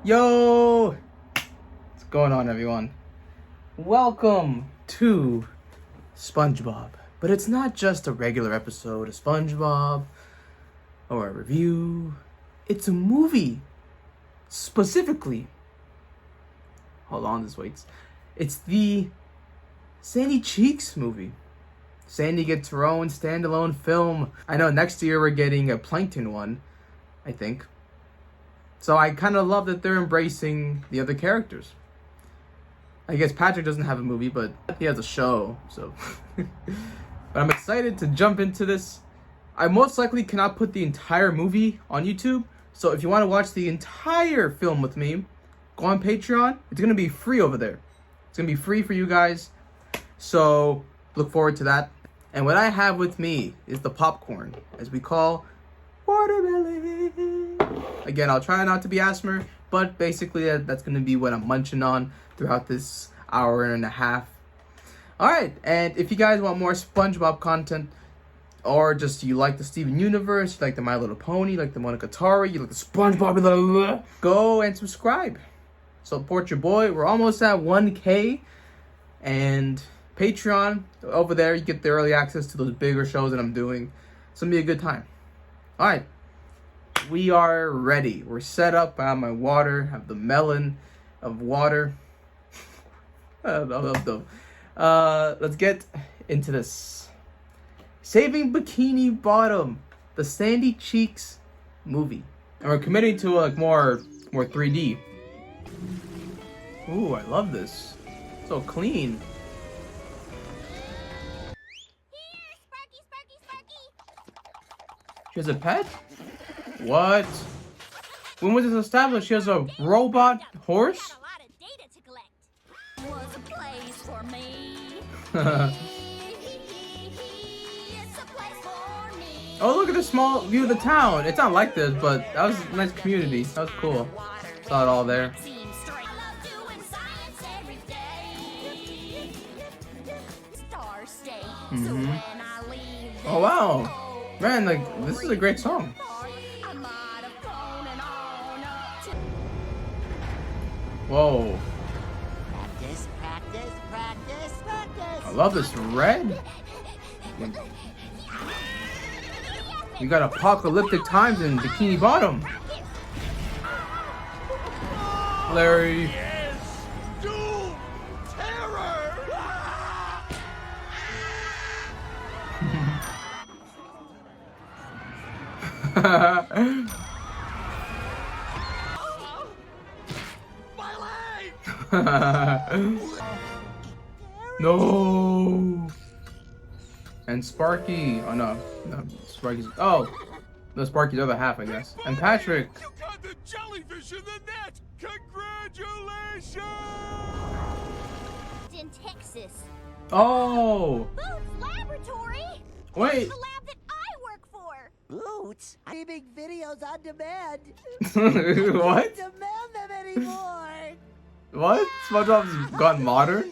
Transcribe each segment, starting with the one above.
Yo! What's going on, everyone? Welcome to SpongeBob. But it's not just a regular episode of SpongeBob or a review. It's a movie. Specifically. Hold on, this waits. It's the Sandy Cheeks movie. Sandy gets her own standalone film. I know next year we're getting a Plankton one, I think. So I kind of love that they're embracing the other characters. I guess Patrick doesn't have a movie, but he has a show, so. But I'm excited to jump into this. I most likely cannot put the entire movie on YouTube, so if you want to watch the entire film with me, go on Patreon. It's going to be free over there. It's going to be free for you guys, so look forward to that. And what I have with me is the popcorn, as we call watermelon. Again, I'll try not to be asthma, but basically that's going to be what I'm munching on throughout this hour and a half. Alright, and if you guys want more SpongeBob content, or just you like the Steven Universe, you like the My Little Pony, you like the Monogatari, you like the SpongeBob, blah, blah, blah, go and subscribe. Support your boy. We're almost at 1K, and Patreon, over there you get the early access to those bigger shows that I'm doing. It's going to be a good time. Alright. We are ready. We're set up. I have my water. I have the melon of water. Let's get into this. Saving Bikini Bottom, the Sandy Cheeks movie, and we're committing to like more 3D. Ooh, I love this. So clean. Here, Sparky, Sparky, Sparky. She has a pet? What? When was this established? She has a robot horse? Got a lot of data to collect. Was a place for me. It's a place for me. Oh, look at the small view of the town. It's not like this, but that was a nice community. That was cool. Saw it all there. Seems straight. I love doing science every day. Star State. So when I leave this Oh, wow. cold Man, like, this is a great song. I might have gone and on up to Whoa. Practice, practice, practice, practice. I love this red. We got apocalyptic times in Bikini Bottom. Larry. Yes! Doom! Terror! My leg! No. And Sparky. Oh no, Sparky's. Oh, no, Sparky's other half, I guess. And Patrick. You got the jellyfish in the net! Congratulations! in Texas. Oh, Boots Laboratory. wait. The lab that I work for. Boots? Streaming videos on demand. What? Don't demand them anymore. What? SpongeBob's gone modern?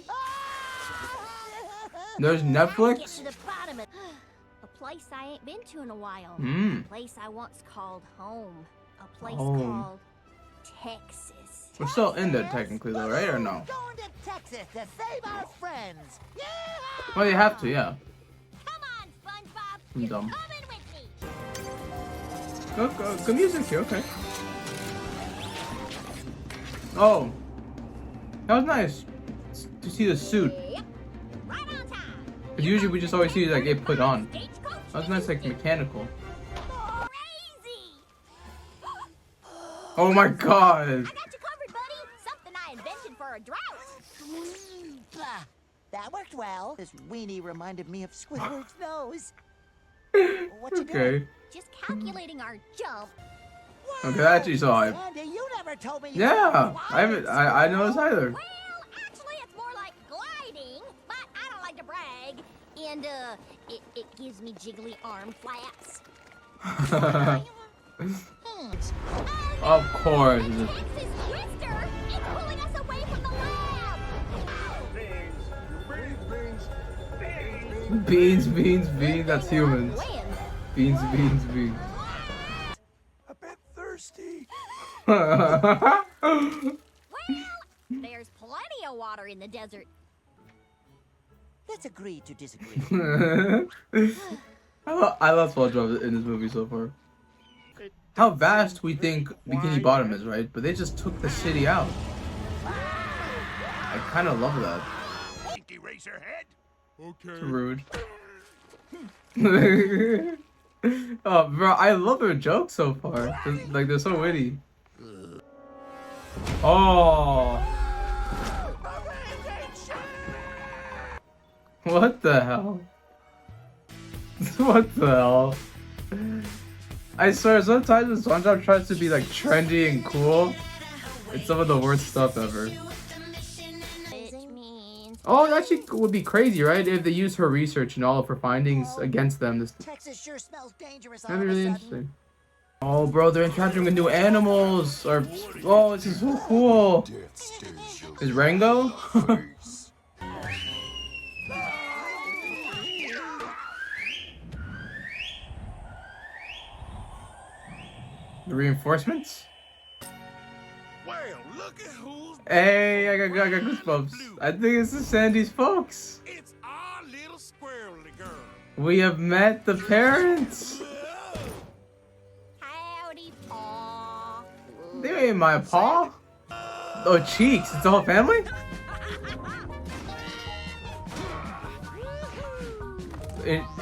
There's Get Netflix? to the bottom of a place I ain't been to in a while. Hmm. A place I once called home. A place Home. called Texas. We're still in there technically though, right? Or no? Going to Texas to save our friends. Yeah! Well, you have to, yeah. Come on, SpongeBob. I'm You're dumb. coming with me. Good music here, okay. Oh. That was nice to see the suit. Yep. Right on time. 'Cause usually we just always see like it put on. Stagecoach That was nice, like mechanical. crazy. Oh my god. I got you covered, buddy. Something I invented for a drought. Bah, that worked well. This weenie reminded me of Squidward's nose. What you doing? Okay. Just calculating our jump. Okay, that actually saw it. Andy, you never told me you Yeah, were I haven't. I noticed either. Well, actually, it's more like gliding, but I don't like to brag. And, it gives me jiggly arm flaps. Of course. Texas Twister is pulling us away from the lab. Beans. That's humans. When? Beans. A bit thirsty. fire in the desert. Let's agree to disagree. I love SpongeBob in this movie so far. How vast we think Bikini Bottom is, right? But they just took the city out. I kind of love that. Pinky Racer head. Okay. It's rude. Oh, bro, I love their jokes so far. Like, they're so witty. Oh. What the hell? What the hell? I swear, sometimes when SpongeBob tries to be like trendy and cool, it's some of the worst stuff ever. Oh, it actually would be crazy, right? If they use her research and all of her findings against them. Texas sure smells dangerous. That'd be really interesting. Oh, bro, they're interacting with new animals. Or, oh, this is so cool. Is Rango? The reinforcements? Well, look at who's. Hey, I got goosebumps. I think this is Sandy's folks. It's our little squirrely girl. We have met the parents. Howdy, Paw. They ain't my paw. Oh, Cheeks. It's the whole family?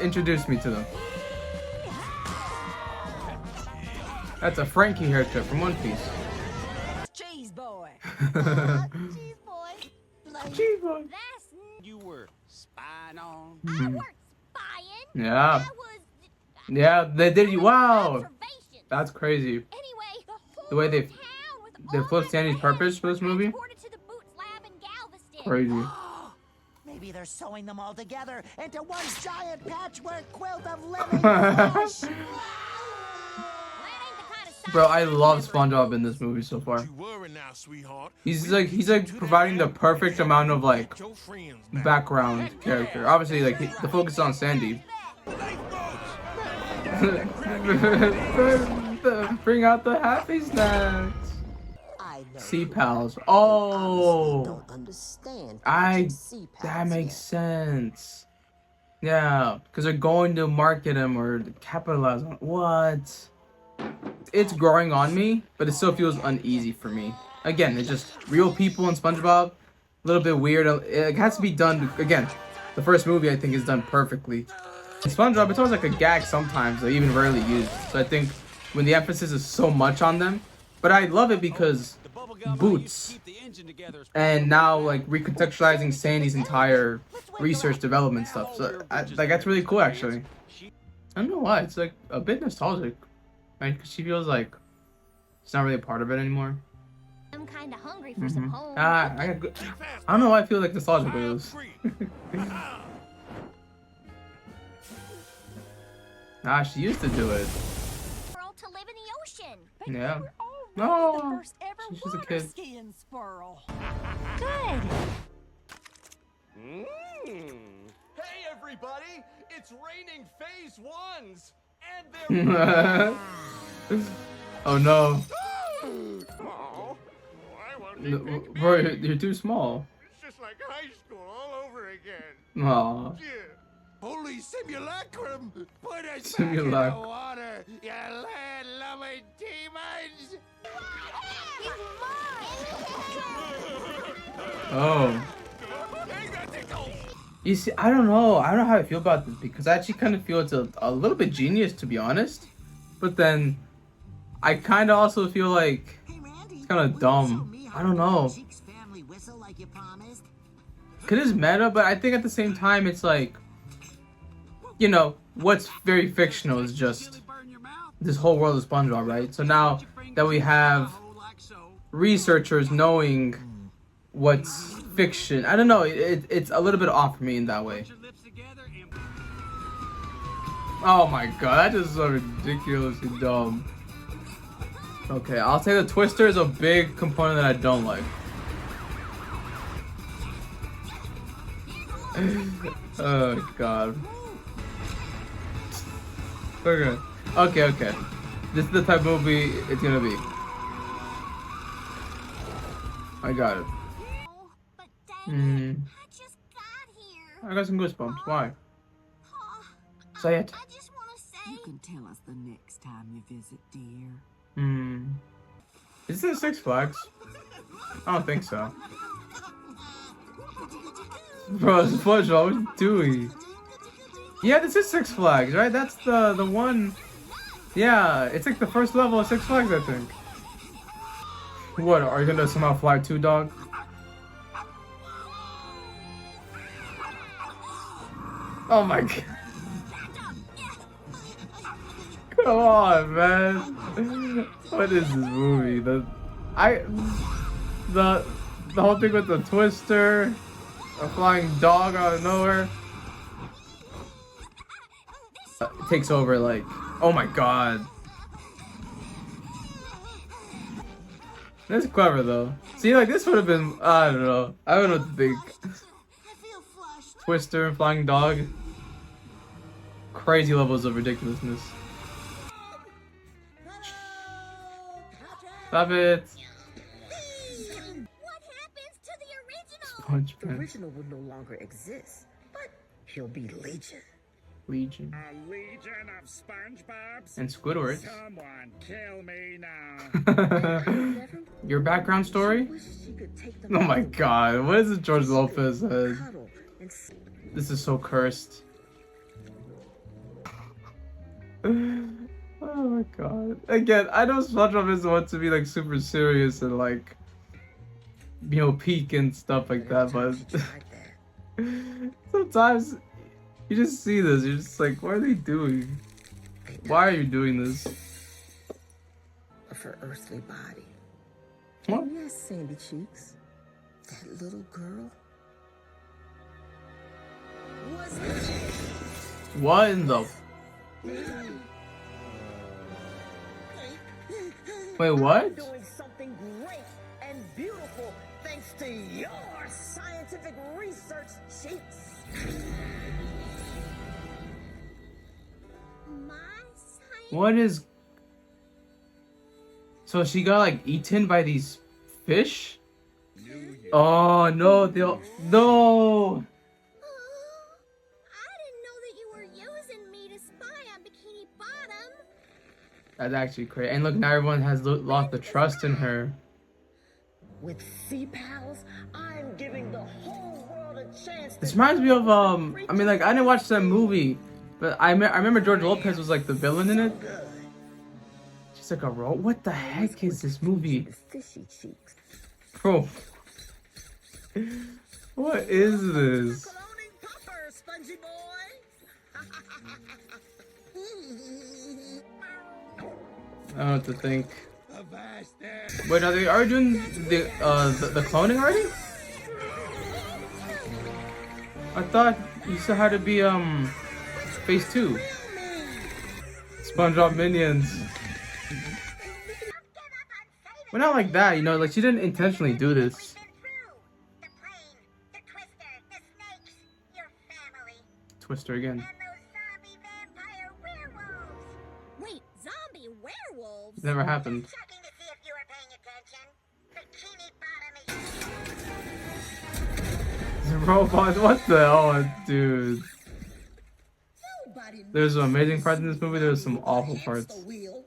Introduce me to them. That's a Frankie haircut from One Piece. Cheese boy. Cheese boy. Cheese boy. That's. You were spying on. I weren't spying. Yeah. I was. Yeah, they did you. Wow. Observation. That's crazy. Anyway, The way they town with they all flipped their Sandy's friends purpose for this were movie. transported to the Boots lab in Galveston. Crazy. Maybe they're sewing them all together into one giant patchwork quilt of living flesh. That ain't the kind of science Bro, I love we ever SpongeBob in this movie so far. You worry now, sweetheart. He's like providing the perfect amount of like Get your friends back. background character. Obviously, like the focus is on Sandy. Bring out the happy snacks. I know. Sea pals. You Oh, don't understand. that makes sense. Yeah, because they're going to market him or capitalize on what? It's growing on me, but it still feels uneasy for me. Again, it's just real people in SpongeBob. A little bit weird. It has to be done again. The first movie I think is done perfectly. In SpongeBob, it's always like a gag sometimes, or even rarely used. So I think when the emphasis is so much on them, but I love it because Boots, and now like recontextualizing Sandy's entire research development stuff. So like that's really cool actually. I don't know why, it's like a bit nostalgic, right? Because she feels like she's not really a part of it anymore. I'm kind of hungry for some home. I don't know why I feel like nostalgic with those. She used to do it. World to live in the ocean. Yeah. The No, first ever she's just a water kid. skiing squirrel. Good. Hey, everybody! It's raining phase ones, and they're. Oh no. Oh, I want No, to be bro, you're too small. It's just like high school all over again. Aw. Yeah. Holy simulacrum! Put us Simulacrum. back in the water, you land-loving demons! Oh. Hey, got tickles! You see, I don't know how I feel about this because I actually kind of feel it's a little bit genius to be honest. But then I kind of also feel like it's kind of dumb. I don't know. Cause it's meta, but I think at the same time it's like, you know, what's very fictional is just this whole world of SpongeBob, right? So now that we have researchers knowing what's fiction, I don't know, it's a little bit off for me in that way. Oh my god, that is so ridiculously dumb. Okay, I'll say the twister is a big component that I don't like. Oh god. Okay. This is the type of movie it's gonna be. I got it. But Dad, I just got here. I got some goosebumps. Why? Oh, Say it. I just want to say. You can tell us the next time you visit, dear. Is this Six Flags? I don't think so. Bro, SpongeBob, what are you doing? Yeah, this is Six Flags, right? That's the one. Yeah, it's like the first level of Six Flags, I think. What, are you gonna somehow fly too, dog? Oh my god. Come on, man. What is this movie? The whole thing with the twister, a flying dog out of nowhere. It takes over, like, oh my god. That's clever though. See, like, this would have been, I don't know. I don't know what to think. Twister and flying dog. Crazy levels of ridiculousness. Stop it. What happens to the original? The SpongeBob. original will no longer exist, but he'll be Legion. Legion. A legion of SpongeBobs? And Squidward. Someone kill me now. Your background story? Wishes she could take them Oh my all god, what is it George Lopez said? cuddle and This is so cursed. Oh my god. Again, I know SpongeBob isn't want to be like super serious and like, you know, peak and stuff like that, but like that. sometimes you just see this, you're just like, what are they doing? Why are you doing this? Of her earthly body. What? And yes, Sandy Cheeks, that little girl was What in the... Wait, what? doing something great and beautiful thanks to your scientific research, Cheeks. My science. What is... So she got like eaten by these fish? Oh no, they'll... No! I didn't know that you were using me to spy on Bikini Bottom. That's actually crazy. And look, now everyone has lost the trust in her. With Sea Pals, I'm giving the whole world a chance. This reminds me of, I mean, like, I didn't watch that movie, but I remember George Lopez was like the villain in it. She's like a role. What the heck is this movie? Fishy Cheeks. Bro. What is this? Cloning pupper, Spongy boy. I don't know what to think. Wait, are they already doing the cloning already? I thought you still had to be phase 2. SpongeBob minions. Well, not like that, you know, like she didn't intentionally do this. The plane, the twister, the snakes, your family, Twister again. and those zombie vampire werewolves. Wait, zombie werewolves? Never happened. Checking to see if you were paying attention. Bikini Bottom is The robot, what the hell, dude? Nobody There's some amazing parts in this movie, there's some awful parts. the wheel.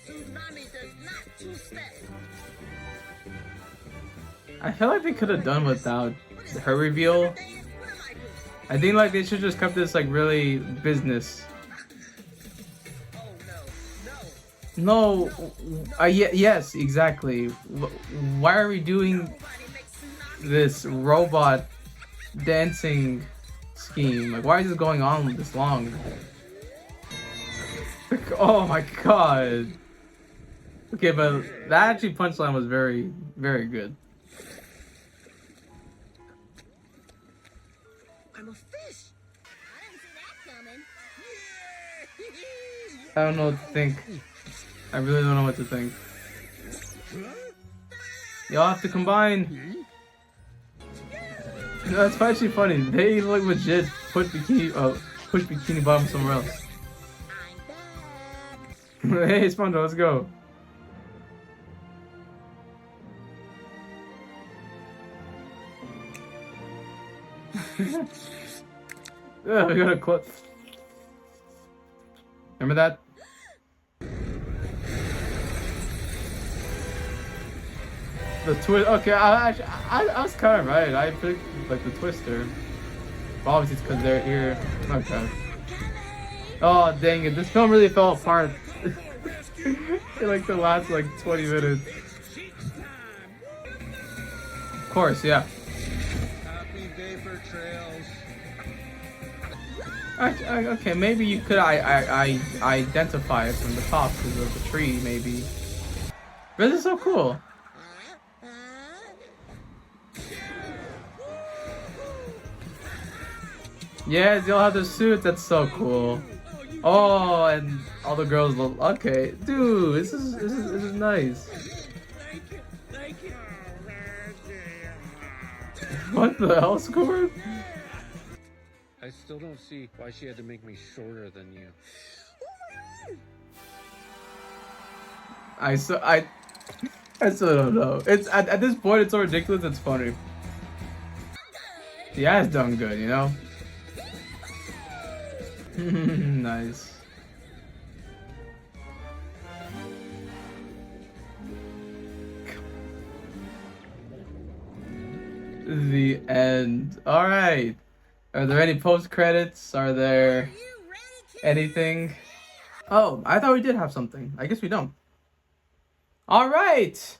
Tsunami does not two-step. I feel like they could have done without her reveal. I think like they should just kept this like really business. No, yes, exactly. Why are we doing this robot dancing scheme? Like, why is this going on this long? Oh my god. Okay, but that actually punchline was very, very good. I'm a fish. I didn't see that coming. I don't know what to think. I really don't know what to think. Y'all have to combine. No, that's actually funny. They like legit push Bikini Bottom somewhere else. I'm back. Hey, SpongeBob, let's go. We got a clip. Remember that? The twist. Okay, I was kind of right. I picked like the twister. But obviously, it's because they're here. Okay. Oh dang it! This film really fell apart. In like the last like 20 minutes. Of course, yeah. Happy vapor trails. Okay, maybe you could I identify it from the top because of the tree, maybe. But this is so cool. Yes, they all have the suits. That's so cool. Oh, and all the girls look okay, dude. This is nice. What the hell, Squirt? I still don't see why she had to make me shorter than you. I still don't know. It's at this point, it's so ridiculous. It's funny. Yeah, it's done good, you know. Nice. The end. All right. Are there any post credits? Are there anything? Oh, I thought we did have something. I guess we don't. All right.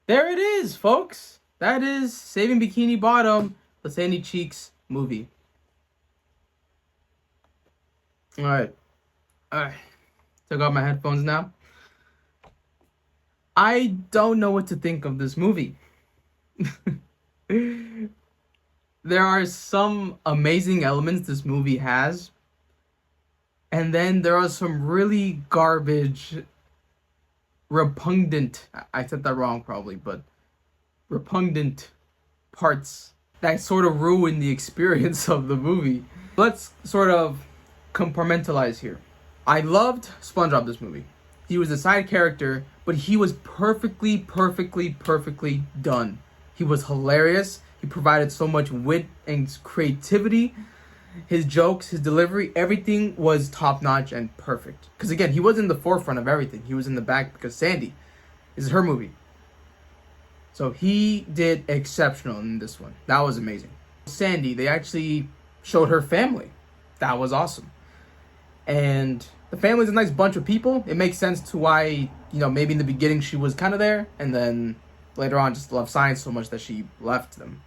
There it is, folks. That is Saving Bikini Bottom, the Sandy Cheeks movie. All right. Took off my headphones now. I don't know what to think of this movie. There are some amazing elements this movie has, and then there are some really garbage, repugnant, I said that wrong probably, but repugnant parts that sort of ruin the experience of the movie. Let's sort of compartmentalize here. I loved SpongeBob this movie. He was a side character, but he was perfectly done. He was hilarious. He provided so much wit and creativity. His jokes, his delivery, everything was top-notch and perfect. Because again, he was in the forefront of everything. He was in the back because Sandy is her movie. So he did exceptional in this one. That was amazing. Sandy, they actually showed her family. That was awesome. And the family's a nice bunch of people. It makes sense to why, maybe in the beginning she was kind of there, and then later on just loved science so much that she left them.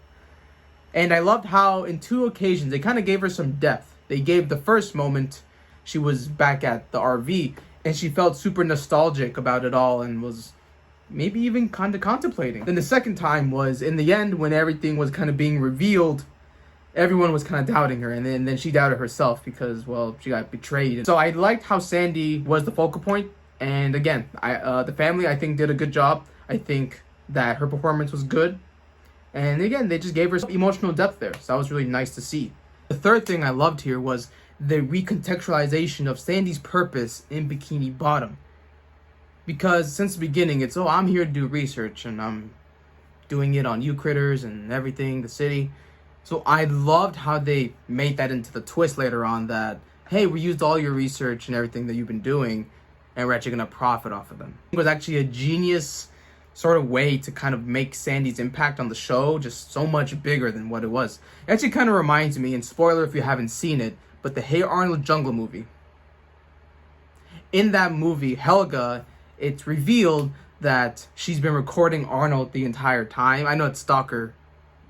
And I loved how in 2 occasions they kind of gave her some depth. They gave the first moment she was back at the RV, and she felt super nostalgic about it all and was maybe even kind of contemplating. Then the second time was in the end when everything was kind of being revealed. Everyone was kind of doubting her, and then she doubted herself because, well, she got betrayed. So I liked how Sandy was the focal point, and again, the family I think did a good job. I think that her performance was good, and again, they just gave her some emotional depth there, so that was really nice to see. The third thing I loved here was the recontextualization of Sandy's purpose in Bikini Bottom, because since the beginning, it's, I'm here to do research, and I'm doing it on you critters and everything, the city. So I loved how they made that into the twist later on that, hey, we used all your research and everything that you've been doing, and we're actually going to profit off of them. It was actually a genius sort of way to kind of make Sandy's impact on the show just so much bigger than what it was. It actually kind of reminds me, and spoiler if you haven't seen it, but the Hey Arnold Jungle movie. In that movie, Helga, it's revealed that she's been recording Arnold the entire time. I know it's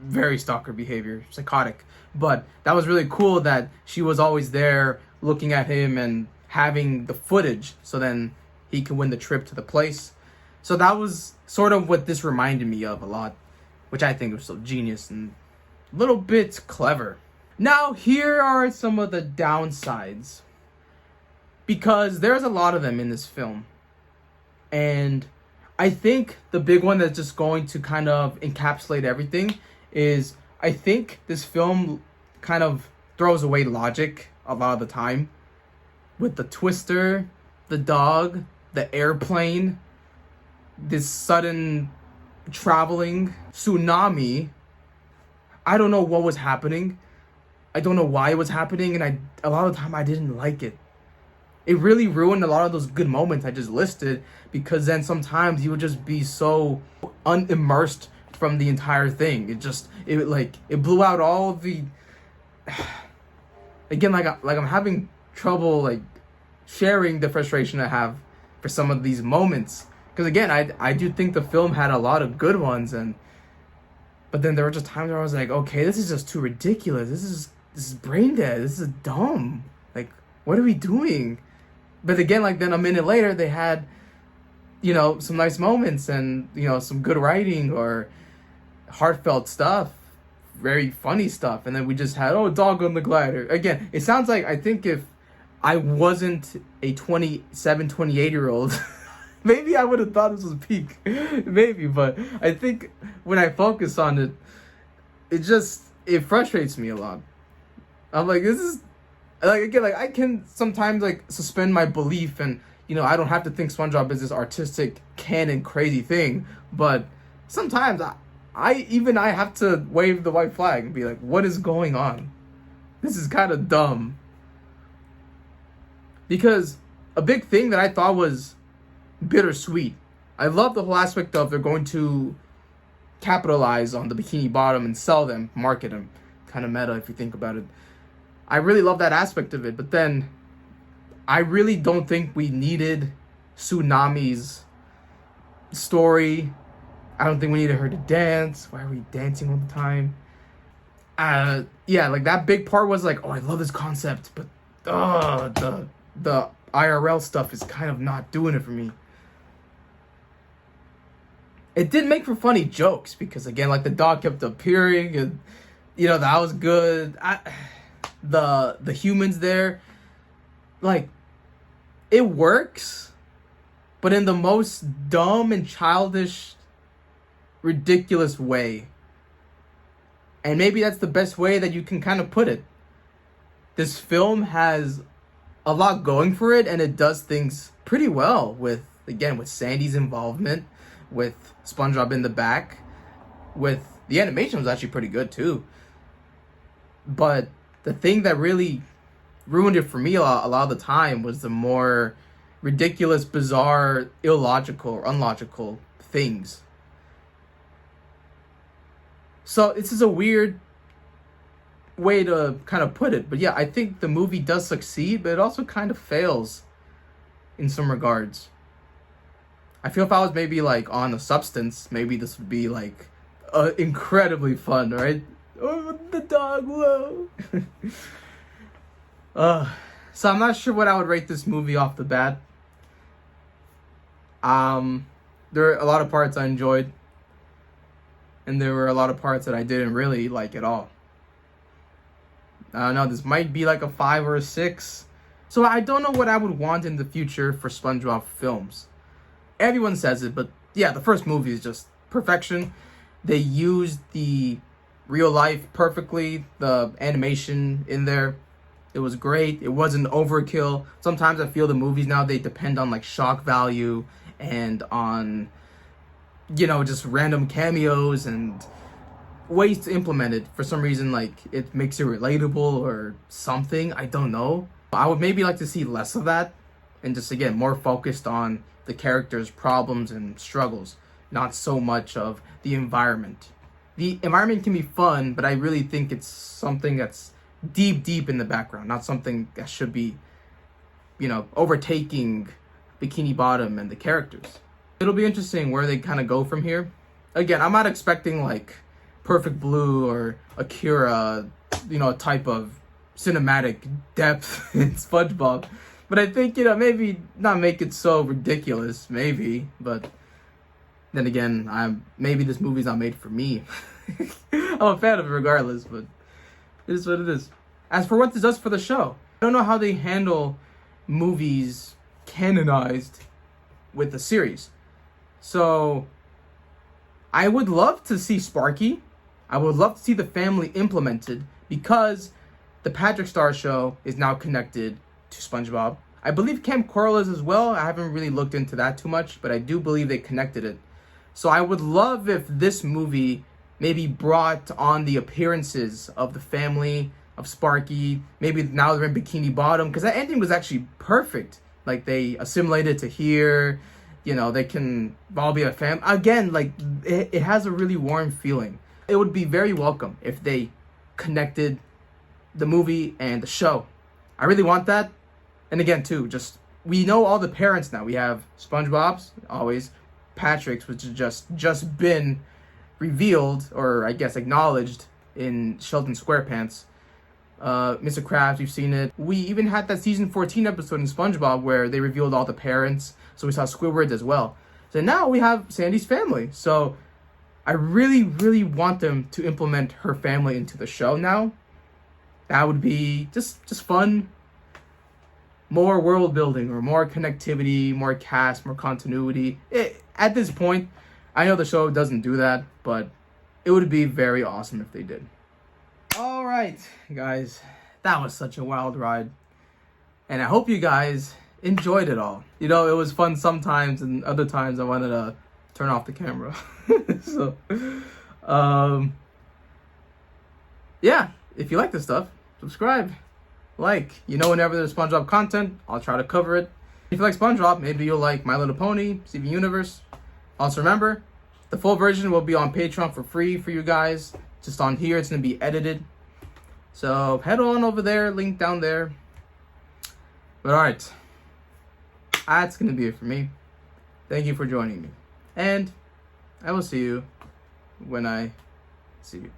very stalker behavior, psychotic, but that was really cool that she was always there looking at him and having the footage so then he could win the trip to the place. So that was sort of what this reminded me of a lot, which I think was so genius and a little bit clever. Now here are some of the downsides, because there's a lot of them in this film, and I think the big one that's just going to kind of encapsulate everything is I think this film kind of throws away logic a lot of the time with the twister, the dog, the airplane, this sudden traveling tsunami. I don't know what was happening. I don't know why it was happening, and a lot of the time I didn't like it. It really ruined a lot of those good moments I just listed, because then sometimes you would just be so unimmersed from the entire thing. It blew out all of the again, like I'm having trouble like sharing the frustration I have for some of these moments, because again, I do think the film had a lot of good ones, but then there were just times where I was like, okay, this is just too ridiculous. This is brain dead. This is dumb. Like, what are we doing? But again, like then a minute later, they had, some nice moments and, some good writing or heartfelt stuff, very funny stuff. And then we just had, dog on the glider. Again, it sounds like, I think if I wasn't a 27, 28-year-old, maybe I would have thought this was peak. Maybe, but I think when I focus on it, it frustrates me a lot. I'm like, this is, again, I can sometimes, suspend my belief and, I don't have to think SpongeBob is this artistic, canon, crazy thing. But sometimes I have to wave the white flag and be like, what is going on? This is kind of dumb. Because a big thing that I thought was bittersweet. I love the whole aspect of they're going to capitalize on the Bikini Bottom and sell them, market them. Kind of meta if you think about it. I really love that aspect of it, but then I really don't think we needed Tsunami's story. I don't think we needed her to dance. Why are we dancing all the time? That big part was like, I love this concept, but the IRL stuff is kind of not doing it for me. It did make for funny jokes because again, the dog kept appearing and that was good. The humans there, it works, but in the most dumb and childish, ridiculous way. And maybe that's the best way that you can kind of put it. This film has a lot going for it, and it does things pretty well with Sandy's involvement, with SpongeBob in the back, with the animation was actually pretty good too. But the thing that really ruined it for me a lot of the time was the more ridiculous, bizarre, illogical, or unlogical things. So this is a weird way to kind of put it. But yeah, I think the movie does succeed, but it also kind of fails in some regards. I feel if I was maybe on a substance, maybe this would be incredibly fun, right? Oh, the dog, whoa. So I'm not sure what I would rate this movie off the bat. There are a lot of parts I enjoyed, and there were a lot of parts that I didn't really like at all. I don't know, this might be a 5 or a 6. So I don't know what I would want in the future for SpongeBob films. Everyone says it, but yeah, the first movie is just perfection. They used the real life perfectly, the animation in there. It was great. It wasn't overkill. Sometimes I feel the movies now, they depend on shock value and on, just random cameos and ways to implement it. For some reason, it makes it relatable or something. I don't know. I would maybe like to see less of that and just, again, more focused on the characters' problems and struggles, not so much of the environment. The environment can be fun, but I really think it's something that's deep in the background, not something that should be, overtaking Bikini Bottom and the characters. It'll be interesting where they kind of go from here. Again, I'm not expecting Perfect Blue or Akira, type of cinematic depth in SpongeBob. But I think, maybe not make it so ridiculous, maybe. But then again, maybe this movie's not made for me. I'm a fan of it regardless, but it is what it is. As for what this does for the show, I don't know how they handle movies canonized with the series. So, I would love to see Sparky. I would love to see the family implemented because the Patrick Star Show is now connected to SpongeBob. I believe Camp Coral is as well. I haven't really looked into that too much, but I do believe they connected it. So I would love if this movie maybe brought on the appearances of the family of Sparky. Maybe now they're in Bikini Bottom, because that ending was actually perfect. Like, they assimilated to here. You know, they can all be a family. Again, like, it has a really warm feeling. It would be very welcome if they connected the movie and the show. I really want that. And again, too, just, we know all the parents now. We have SpongeBob's, always. Patrick's, which has just been revealed, or I guess acknowledged, in Sheldon SquarePants. Mr. Krabs, we've seen it. We even had that season 14 episode in SpongeBob where they revealed all the parents. So we saw Squidward as well. So now we have Sandy's family. So I really, really want them to implement her family into the show now. That would be just fun. More world building, or more connectivity, more cast, more continuity. At this point, I know the show doesn't do that, but it would be very awesome if they did. All right, guys, that was such a wild ride, and I hope you guys enjoyed it all. You know, it was fun sometimes, and other times I wanted to turn off the camera. So, yeah, if you like this stuff, subscribe, like. You know, whenever there's SpongeBob content, I'll try to cover it. If you like SpongeBob, maybe you'll like My Little Pony, Steven Universe. Also remember, the full version will be on Patreon for free for you guys. Just on here, it's going to be edited. So head on over there, link down there. But alright, that's going to be it for me. Thank you for joining me. And I will see you when I see you.